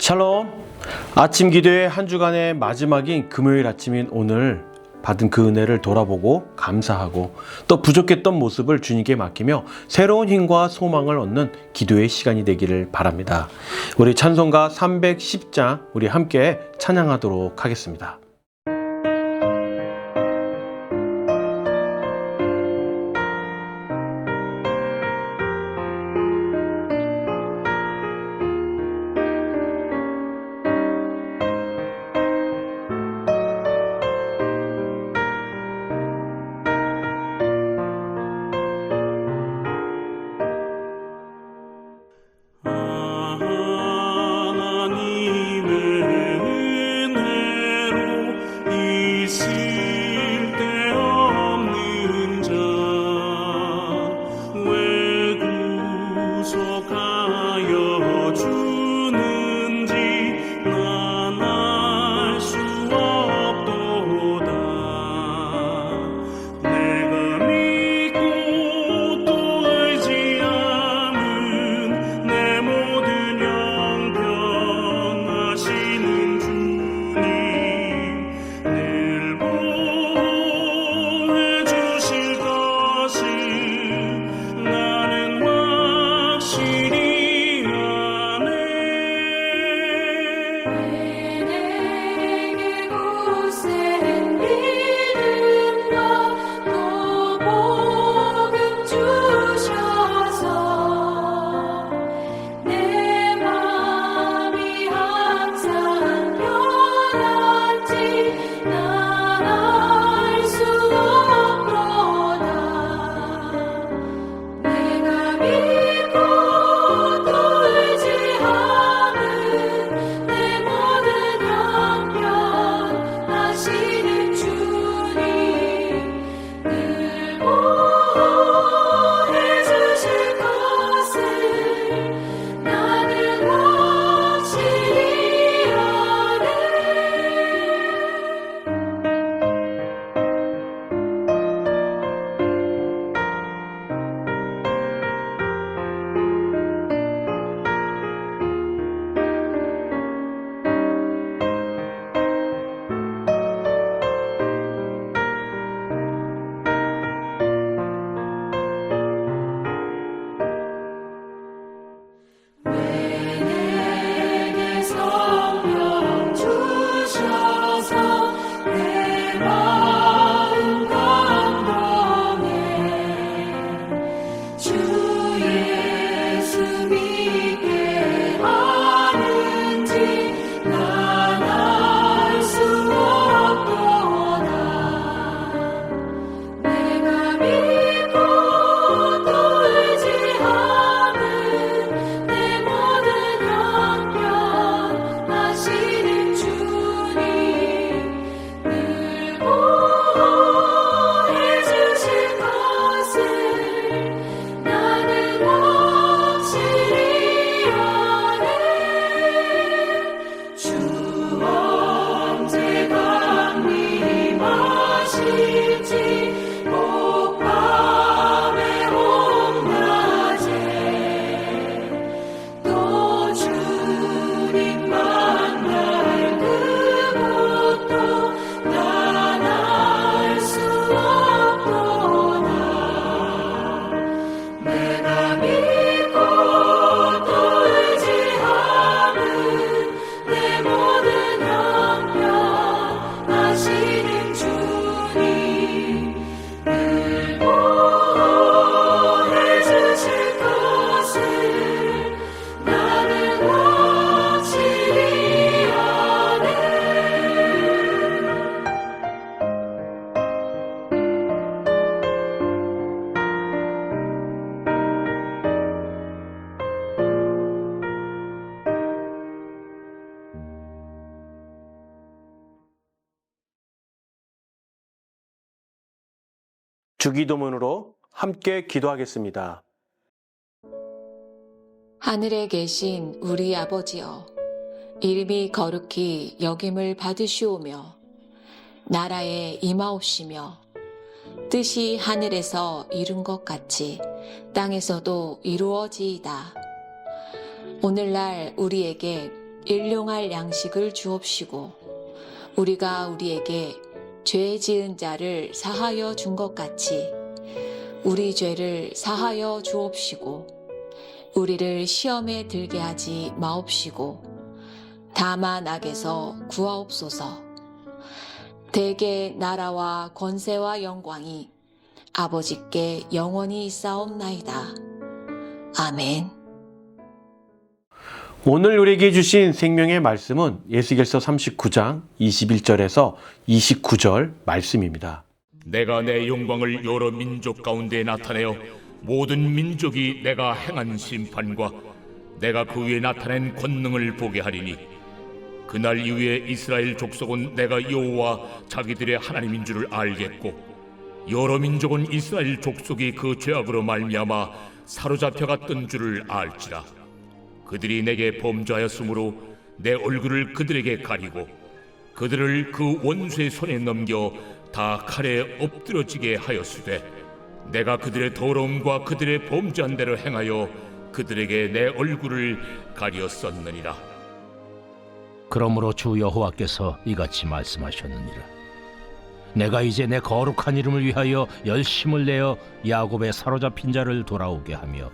샬롬. 아침 기도의 한 주간의 마지막인 금요일 아침인 오늘 받은 그 은혜를 돌아보고 감사하고 또 부족했던 모습을 주님께 맡기며 새로운 힘과 소망을 얻는 기도의 시간이 되기를 바랍니다. 우리 찬송가 310장 우리 함께 찬양하도록 하겠습니다. 주기도문으로 함께 기도하겠습니다. 하늘에 계신 우리 아버지여, 이름이 거룩히 여김을 받으시오며 나라에 임하옵시며 뜻이 하늘에서 이룬 것 같이 땅에서도 이루어지이다. 오늘날 우리에게 일용할 양식을 주옵시고 우리가 우리에게 죄 지은 자를 사하여 준 것 같이 우리 죄를 사하여 주옵시고 우리를 시험에 들게 하지 마옵시고 다만 악에서 구하옵소서. 대개 나라와 권세와 영광이 아버지께 영원히 있사옵나이다. 아멘. 오늘 우리에게 주신 생명의 말씀은 에스겔서 39장 21절에서 29절 말씀입니다. 내가 내 영광을 여러 민족 가운데 나타내어 모든 민족이 내가 행한 심판과 내가 그 위에 나타낸 권능을 보게 하리니 그날 이후에 이스라엘 족속은 내가 여호와 자기들의 하나님인 줄을 알겠고 여러 민족은 이스라엘 족속이 그 죄악으로 말미암아 사로잡혀갔던 줄을 알지라. 그들이 내게 범죄하였으므로 내 얼굴을 그들에게 가리고 그들을 그 원수의 손에 넘겨 다 칼에 엎드러지게 하였으되 내가 그들의 더러움과 그들의 범죄한 대로 행하여 그들에게 내 얼굴을 가리었었느니라. 그러므로 주 여호와께서 이같이 말씀하셨느니라. 내가 이제 내 거룩한 이름을 위하여 열심을 내어 야곱의 사로잡힌 자를 돌아오게 하며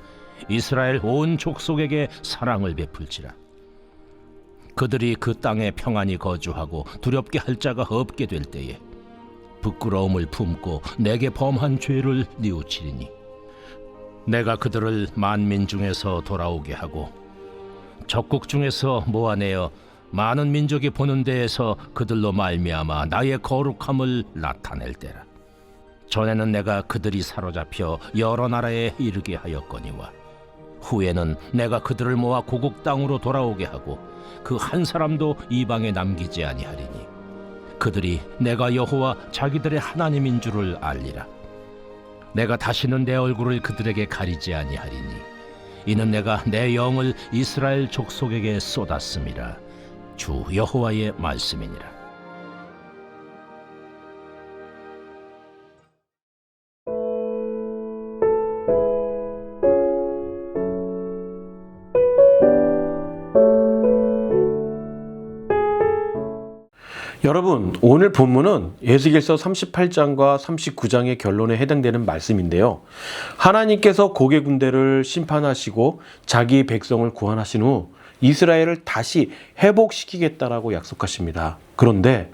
이스라엘 온 족속에게 사랑을 베풀지라. 그들이 그 땅에 평안히 거주하고 두렵게 할 자가 없게 될 때에 부끄러움을 품고 내게 범한 죄를 뉘우치리니 내가 그들을 만민 중에서 돌아오게 하고 적국 중에서 모아내어 많은 민족이 보는 데에서 그들로 말미암아 나의 거룩함을 나타낼 때라. 전에는 내가 그들이 사로잡혀 여러 나라에 이르게 하였거니와 후에는 내가 그들을 모아 고국 땅으로 돌아오게 하고 그 한 사람도 이방에 남기지 아니하리니 그들이 내가 여호와 자기들의 하나님인 줄을 알리라. 내가 다시는 내 얼굴을 그들에게 가리지 아니하리니 이는 내가 내 영을 이스라엘 족속에게 쏟았음이라. 주 여호와의 말씀이니라. 여러분, 오늘 본문은 에스겔서 38장과 39장의 결론에 해당되는 말씀인데요. 하나님께서 고개 군대를 심판하시고 자기 백성을 구원하신 후 이스라엘을 다시 회복시키겠다라고 약속하십니다. 그런데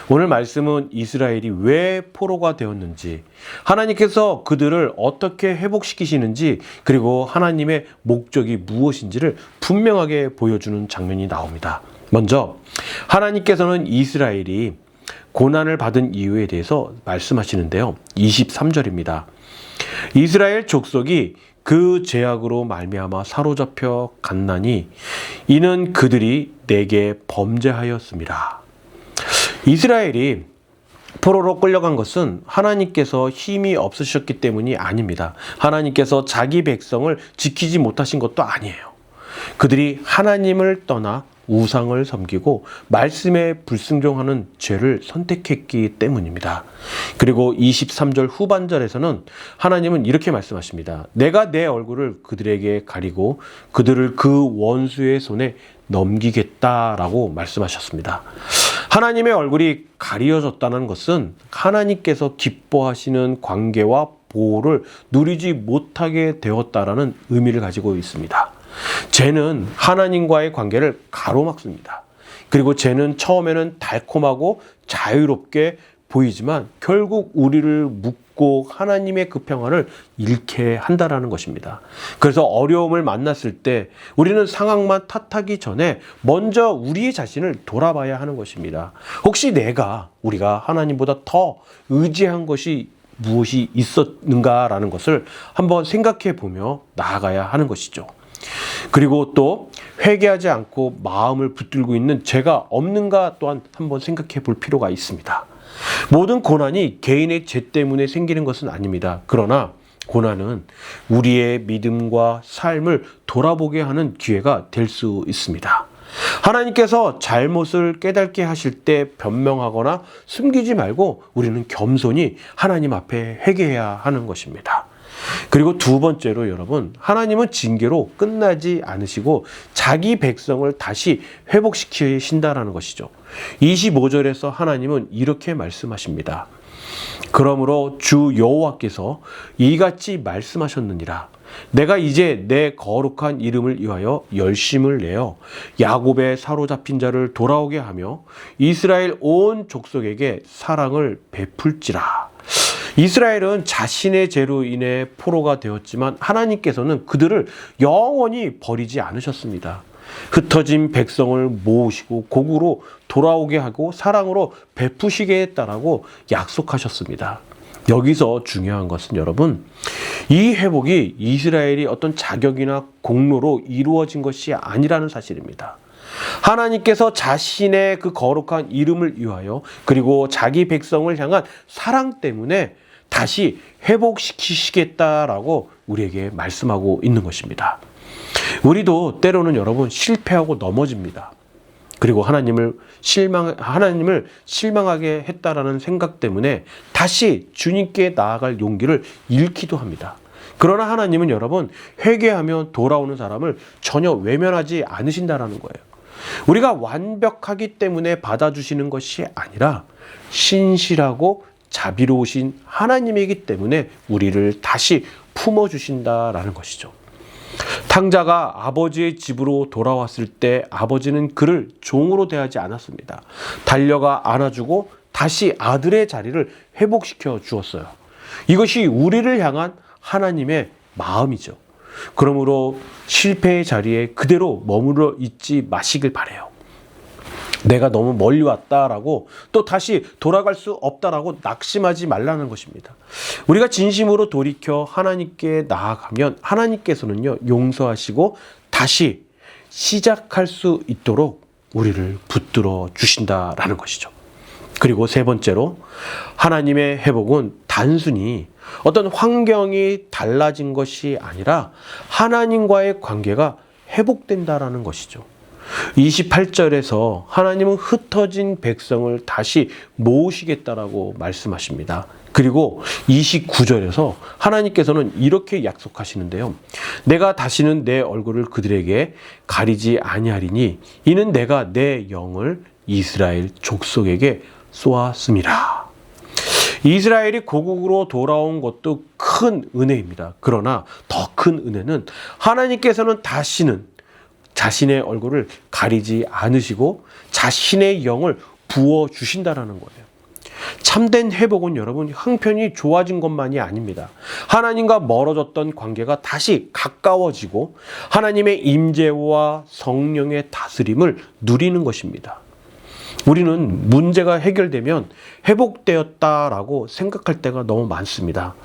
오늘 말씀은 이스라엘이 왜 포로가 되었는지, 하나님께서 그들을 어떻게 회복시키시는지, 그리고 하나님의 목적이 무엇인지를 분명하게 보여주는 장면이 나옵니다. 먼저 하나님께서는 이스라엘이 고난을 받은 이유에 대해서 말씀하시는데요. 23절입니다. 이스라엘 족속이 그 죄악으로 말미암아 사로잡혀 갔나니 이는 그들이 내게 범죄하였습니다. 이스라엘이 포로로 끌려간 것은 하나님께서 힘이 없으셨기 때문이 아닙니다. 하나님께서 자기 백성을 지키지 못하신 것도 아니에요. 그들이 하나님을 떠나 우상을 섬기고 말씀에 불순종하는 죄를 선택했기 때문입니다. 그리고 23절 후반절에서는 하나님은 이렇게 말씀하십니다. 내가 내 얼굴을 그들에게 가리고 그들을 그 원수의 손에 넘기겠다라고 말씀하셨습니다. 하나님의 얼굴이 가리어졌다는 것은 하나님께서 기뻐하시는 관계와 보호를 누리지 못하게 되었다라는 의미를 가지고 있습니다. 죄는 하나님과의 관계를 가로막습니다. 그리고 죄는 처음에는 달콤하고 자유롭게 보이지만 결국 우리를 묶고 하나님의 그 평안을 잃게 한다는 것입니다. 그래서 어려움을 만났을 때 우리는 상황만 탓하기 전에 먼저 우리의 자신을 돌아봐야 하는 것입니다. 혹시 우리가 하나님보다 더 의지한 것이 무엇이 있었는가라는 것을 한번 생각해 보며 나아가야 하는 것이죠. 그리고 또 회개하지 않고 마음을 붙들고 있는 죄가 없는가 또한 한번 생각해 볼 필요가 있습니다. 모든 고난이 개인의 죄 때문에 생기는 것은 아닙니다. 그러나 고난은 우리의 믿음과 삶을 돌아보게 하는 기회가 될 수 있습니다. 하나님께서 잘못을 깨닫게 하실 때 변명하거나 숨기지 말고 우리는 겸손히 하나님 앞에 회개해야 하는 것입니다. 그리고 두 번째로 여러분, 하나님은 징계로 끝나지 않으시고 자기 백성을 다시 회복시키신다라는 것이죠. 25절에서 하나님은 이렇게 말씀하십니다. 그러므로 주 여호와께서 이같이 말씀하셨느니라. 내가 이제 내 거룩한 이름을 위하여 열심을 내어 야곱의 사로잡힌 자를 돌아오게 하며 이스라엘 온 족속에게 사랑을 베풀지라. 이스라엘은 자신의 죄로 인해 포로가 되었지만 하나님께서는 그들을 영원히 버리지 않으셨습니다. 흩어진 백성을 모으시고 고국으로 돌아오게 하고 사랑으로 베푸시게 했다라고 약속하셨습니다. 여기서 중요한 것은 여러분, 이 회복이 이스라엘이 어떤 자격이나 공로로 이루어진 것이 아니라는 사실입니다. 하나님께서 자신의 그 거룩한 이름을 위하여 그리고 자기 백성을 향한 사랑 때문에 다시 회복시키시겠다라고 우리에게 말씀하고 있는 것입니다. 우리도 때로는 여러분 실패하고 넘어집니다. 그리고 하나님을 실망하게 했다라는 생각 때문에 다시 주님께 나아갈 용기를 잃기도 합니다. 그러나 하나님은 여러분, 회개하며 돌아오는 사람을 전혀 외면하지 않으신다라는 거예요. 우리가 완벽하기 때문에 받아주시는 것이 아니라 신실하고 자비로우신 하나님이기 때문에 우리를 다시 품어주신다라는 것이죠. 탕자가 아버지의 집으로 돌아왔을 때 아버지는 그를 종으로 대하지 않았습니다. 달려가 안아주고 다시 아들의 자리를 회복시켜 주었어요. 이것이 우리를 향한 하나님의 마음이죠. 그러므로 실패의 자리에 그대로 머물러 있지 마시길 바라요. 내가 너무 멀리 왔다라고 또 다시 돌아갈 수 없다라고 낙심하지 말라는 것입니다. 우리가 진심으로 돌이켜 하나님께 나아가면 하나님께서는요, 용서하시고 다시 시작할 수 있도록 우리를 붙들어 주신다라는 것이죠. 그리고 세 번째로, 하나님의 회복은 단순히 어떤 환경이 달라진 것이 아니라 하나님과의 관계가 회복된다라는 것이죠. 28절에서 하나님은 흩어진 백성을 다시 모으시겠다라고 말씀하십니다. 그리고 29절에서 하나님께서는 이렇게 약속하시는데요. 내가 다시는 내 얼굴을 그들에게 가리지 아니하리니 이는 내가 내 영을 이스라엘 족속에게 쏘았음이라. 이스라엘이 고국으로 돌아온 것도 큰 은혜입니다. 그러나 더 큰 은혜는 하나님께서는 다시는 자신의 얼굴을 가리지 않으시고 자신의 영을 부어주신다라는 거예요. 참된 회복은 여러분 형편이 좋아진 것만이 아닙니다. 하나님과 멀어졌던 관계가 다시 가까워지고 하나님의 임재와 성령의 다스림을 누리는 것입니다. 우리는 문제가 해결되면 회복되었다라고 생각할 때가 너무 많습니다.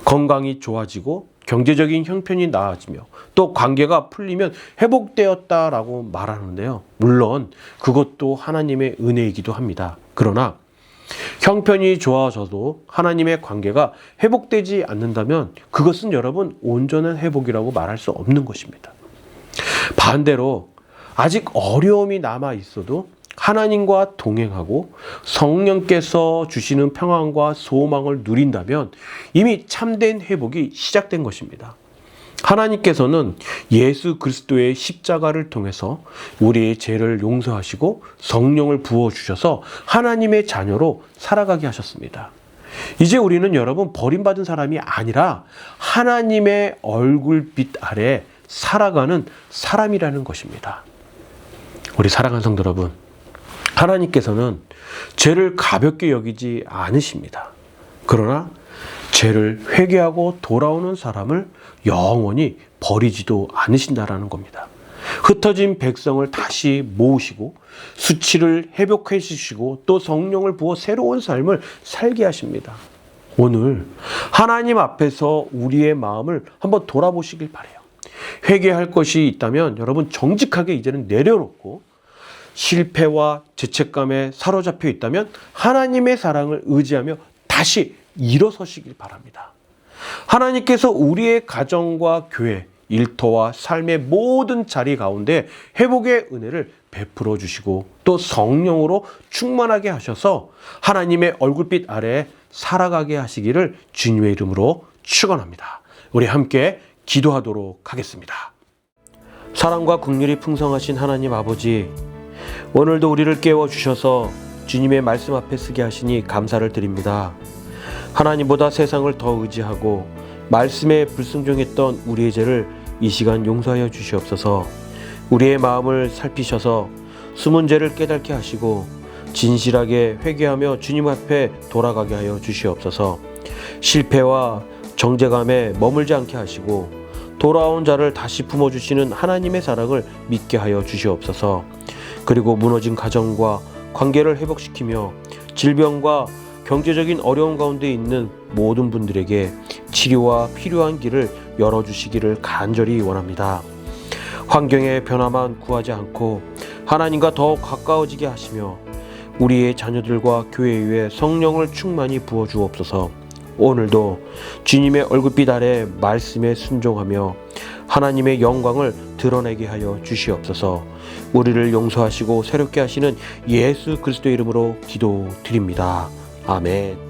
건강이 좋아지고 경제적인 형편이 나아지며 또 관계가 풀리면 회복되었다라고 말하는데요. 물론 그것도 하나님의 은혜이기도 합니다. 그러나 형편이 좋아져도 하나님의 관계가 회복되지 않는다면 그것은 여러분 온전한 회복이라고 말할 수 없는 것입니다. 반대로 아직 어려움이 남아 있어도 하나님과 동행하고 성령께서 주시는 평안과 소망을 누린다면 이미 참된 회복이 시작된 것입니다. 하나님께서는 예수 그리스도의 십자가를 통해서 우리의 죄를 용서하시고 성령을 부어주셔서 하나님의 자녀로 살아가게 하셨습니다. 이제 우리는 여러분 버림받은 사람이 아니라 하나님의 얼굴빛 아래 살아가는 사람이라는 것입니다. 우리 사랑하는 성도 여러분, 하나님께서는 죄를 가볍게 여기지 않으십니다. 그러나 죄를 회개하고 돌아오는 사람을 영원히 버리지도 않으신다라는 겁니다. 흩어진 백성을 다시 모으시고 수치를 회복해 주시고 또 성령을 부어 새로운 삶을 살게 하십니다. 오늘 하나님 앞에서 우리의 마음을 한번 돌아보시길 바라요. 회개할 것이 있다면 여러분 정직하게 이제는 내려놓고 실패와 죄책감에 사로잡혀 있다면 하나님의 사랑을 의지하며 다시 일어서시길 바랍니다. 하나님께서 우리의 가정과 교회, 일터와 삶의 모든 자리 가운데 회복의 은혜를 베풀어 주시고 또 성령으로 충만하게 하셔서 하나님의 얼굴빛 아래에 살아가게 하시기를 주님의 이름으로 축원합니다. 우리 함께 기도하도록 하겠습니다. 사랑과 긍휼이 풍성하신 하나님 아버지, 오늘도 우리를 깨워주셔서 주님의 말씀 앞에 서게 하시니 감사를 드립니다. 하나님보다 세상을 더 의지하고 말씀에 불순종했던 우리의 죄를 이 시간 용서하여 주시옵소서. 우리의 마음을 살피셔서 숨은 죄를 깨닫게 하시고 진실하게 회개하며 주님 앞에 돌아가게 하여 주시옵소서. 실패와 정죄감에 머물지 않게 하시고 돌아온 자를 다시 품어주시는 하나님의 사랑을 믿게 하여 주시옵소서. 그리고 무너진 가정과 관계를 회복시키며 질병과 경제적인 어려움 가운데 있는 모든 분들에게 치료와 필요한 길을 열어주시기를 간절히 원합니다. 환경의 변화만 구하지 않고 하나님과 더욱 가까워지게 하시며 우리의 자녀들과 교회 위에 성령을 충만히 부어주옵소서. 오늘도 주님의 얼굴빛 아래 말씀에 순종하며 하나님의 영광을 드러내게 하여 주시옵소서. 우리를 용서하시고 새롭게 하시는 예수 그리스도의 이름으로 기도드립니다. 아멘.